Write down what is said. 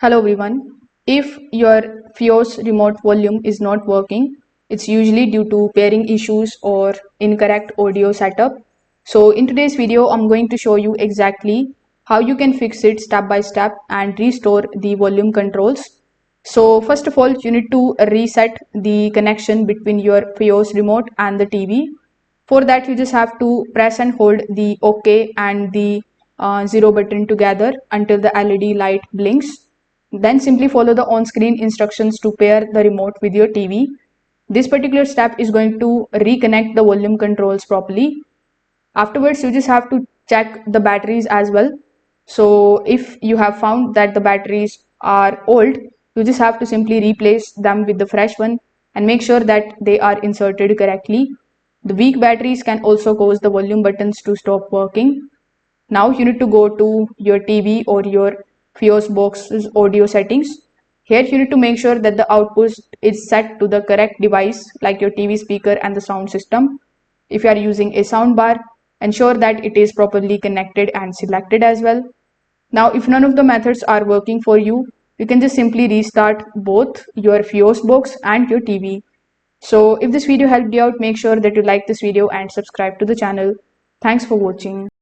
Hello everyone. If your Fios remote volume is not working, it's usually due to pairing issues or incorrect audio setup. So in today's video, I'm going to show you exactly how you can fix it step by step and restore the volume controls. So first of all, you need to reset the connection between your Fios remote and the TV. For that, you just have to press and hold the OK and the 0 button together until the LED light blinks. Then simply follow the on-screen instructions to pair the remote with your TV. This particular step is going to reconnect the volume controls properly. Afterwards, you just have to check the batteries as well. So if you have found that the batteries are old, you just have to simply replace them with the fresh one and make sure that they are inserted correctly. The weak batteries can also cause the volume buttons to stop working. Now you need to go to your TV or your Fios box's audio settings. Here you need to make sure that the output is set to the correct device like your TV speaker and the sound system. If you are using a sound bar, ensure that it is properly connected and selected as well. Now if none of the methods are working for you, you can just simply restart both your Fios box and your TV. So if this video helped you out, make sure that you like this video and subscribe to the channel. Thanks for watching.